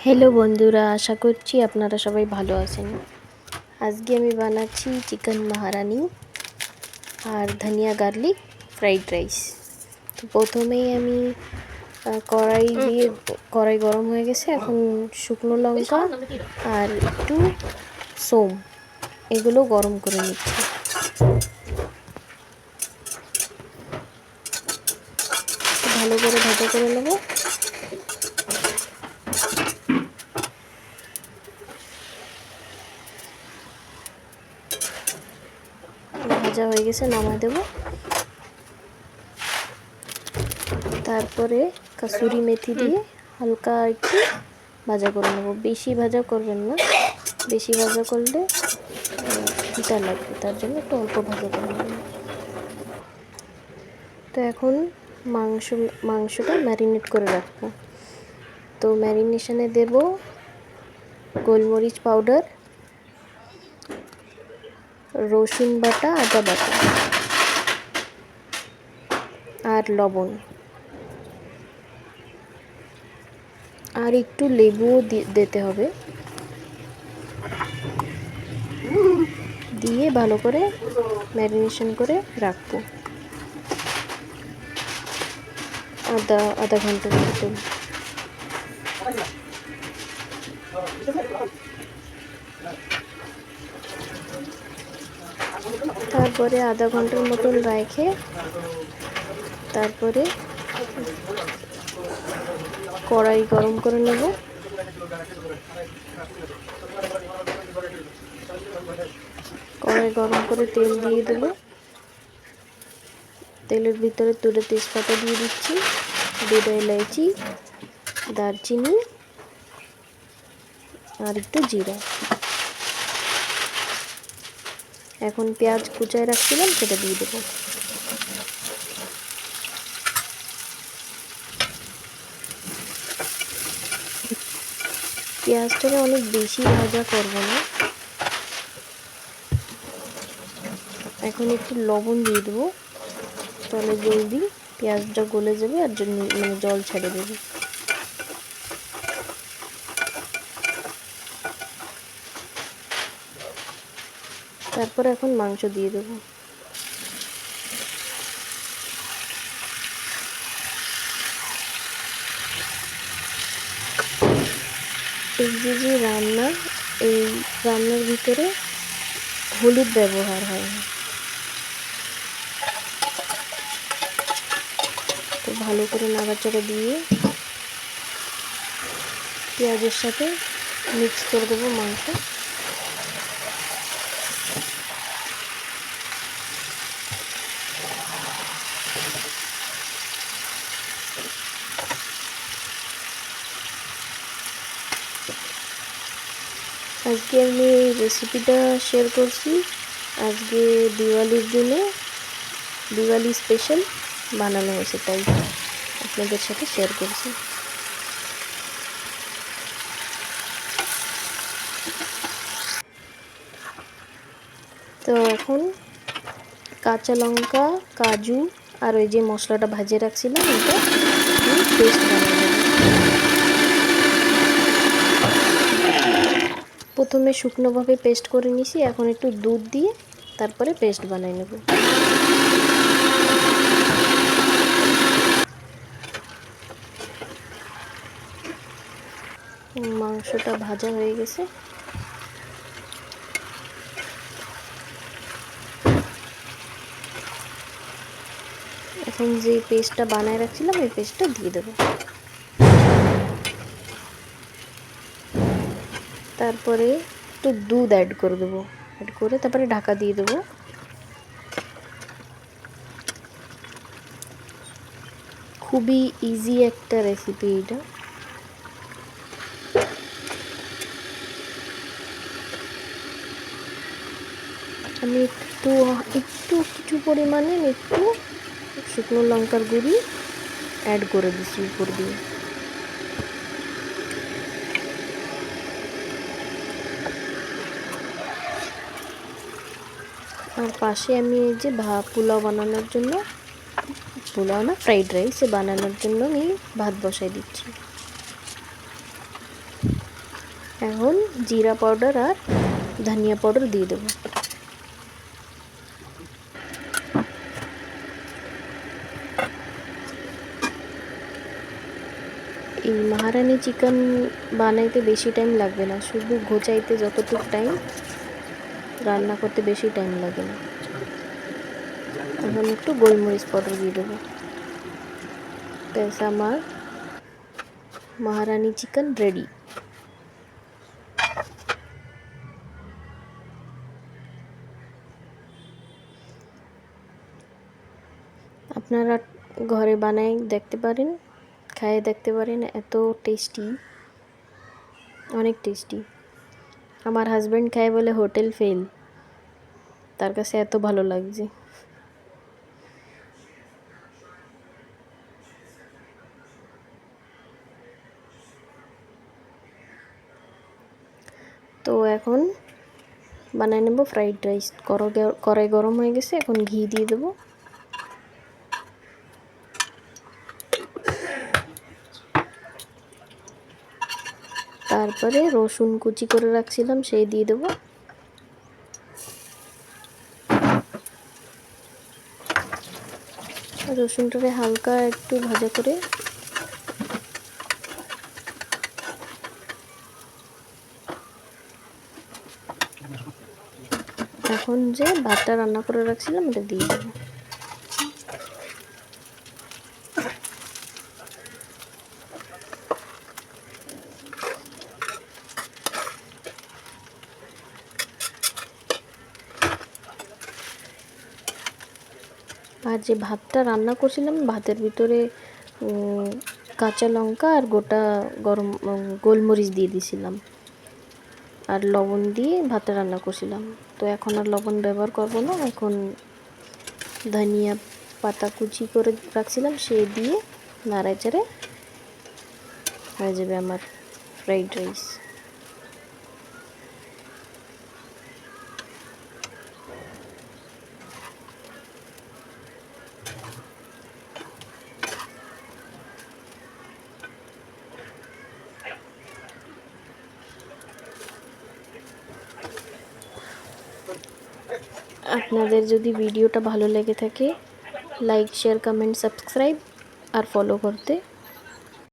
Hello বন্ধুরা, আশা করছি আপনারা সবাই ভালো আছেন। আজকে আমি বানাচ্ছি চিকেন মাহারানি আর ধনিয়া গার্লিক ফ্রাইড রাইস। তো প্রথমেই আমি কড়াই গরম হয়ে গেছে। এখন শুকনো লঙ্কা আর একটু সোম এগুলো গরম করে নিচ্ছি। ভালো করে ভাজা করে নেব। ভাজা হয়ে গেছে, নামাই দেব। তারপরে কাসুরি মেথি দিয়ে হালকা একটু ভাজা করে নেব। বেশি ভাজা করবেন না, বেশি ভাজা করলে তিতা লাগবে, তার জন্য একটু অল্প ভাজা করে নেব। তো এখন মাংসটা ম্যারিনেট করে রাখবো। তো ম্যারিনেশনে দেব গোলমরিচ পাউডার, রসুন বাটা, আদা বাটা আর লবণ, আর একটু লেবুও দিতে হবে। দিয়ে ভালো করে ম্যারিনেশন করে রাখবো আধা ঘন্টার মতন। তারপরে আধা ঘন্টার মতন রেখে তারপরে কড়াই গরম করে নেব। কড়াই গরম করে তেল দিয়ে দেব। তেলের ভিতরে তুলে তেজপাতা দিয়ে দিচ্ছি, দুটো এলাচি, দারচিনি আর একটু জিরা। এখন পেঁয়াজ কুচায় রাখছিলাম সেটা দিয়ে দেবো। পেঁয়াজটাকে অনেক বেশি ভাজা করব না। এখন একটু লবণ দিয়ে দেবো, তাহলে জলদি পেঁয়াজটা গলে যাবে আর জল ছেড়ে দেবে। তারপর এখন মাংস দিয়ে দেবো। এই যে এই রান্নার ভিতরে হলুদ ব্যবহার হয় না। তো ভালো করে নাড়াচাড়া দিয়ে পেঁয়াজের সাথে মিক্স করে দেবো মাংস। আজকে আমি এই রেসিপিটা শেয়ার করছি। আজকে দিওয়ালির দিনে দিওয়ালি স্পেশাল বানানো হয়েছে, তাই আপনাদের সাথে শেয়ার করছি। তো এখন কাঁচা লঙ্কা, কাজু আর ওই যে মশলাটা ভাজিয়ে রাখছিলাম এটা পেস্ট বানিয়ে নেব। প্রথমে শুকনোভাবে পেস্ট করে নিছি, এখন একটু দুধ দিয়ে তারপরে পেস্ট বানিয়ে নেব। মাংসটা ভাজা হয়ে গেছে। এখন যে পেস্টটা বানায় রাখছিলাম এই পেস্টটা দিয়ে দেবো। তারপরে একটু দুধ অ্যাড করে দেবো, অ্যাড করে তারপরে ঢাকা দিয়ে দেবো। খুবই ইজি একটা রেসিপি এটা। আমি একটু কিছু পরিমাণে একটু শুকনো লঙ্কার গুঁড়ি অ্যাড করে দিচ্ছি উপর দিয়ে। আর পাশে আমি এই যে পোলাও বানানোর জন্য, পোলাও না ফ্রাইড রাইস বানানোর জন্য আমি ভাত বসাই দিচ্ছি। এখন জিরা পাউডার আর ধনিয়া পাউডার দিয়ে দেবো। এই মহারানি চিকেন বানাইতে বেশি টাইম লাগবে না, শুধু ঘোচাইতে যতটুকু টাইম, রান্না করতে বেশি টাইম লাগে না। এখন একটু গোলমরিচ পাউডার দিয়ে দেবো। ব্যাস আমার মহারানি চিকেন রেডি। আপনারা ঘরে বানাই দেখতে পারেন, খায়ে দেখতে পারেন, এত টেস্টি, অনেক টেস্টি। আমার হাজব্যান্ড খায় বলে হোটেল ফেল, তার কাছে এত ভালো লাগছে। তো এখন বানাই নেব ফ্রাইড রাইস। কড়াই গরম হয়ে গেছে, এখন ঘি দিয়ে দেবো। তারপরে রসুন কুচি করে রাখছিলাম সেই দিয়ে দেবো। রসুনটাকে হালকা একটু ভাজা করে এখন যে ভাতটা রান্না করে রাখছিলাম এটা দিয়ে দেবো। আর যে ভাতটা রান্না করছিলাম, ভাতের ভিতরে কাঁচা লঙ্কা আর গোটা গরম গোলমরিচ দিয়ে দিয়েছিলাম, আর লবণ দিয়ে ভাতটা রান্না করছিলাম। তো এখন আর লবণ ব্যবহার করব না, এখন ধনিয়া পাতা কুচি করে রাখছিলাম সে দিয়ে নাড়াচাড়ে হয়ে যাবে আমার ফ্রাইড রাইস। আপনাদের যদি ভিডিওটা ভালো লেগে থাকে, লাইক, শেয়ার, কমেন্ট, সাবস্ক্রাইব আর ফলো করতে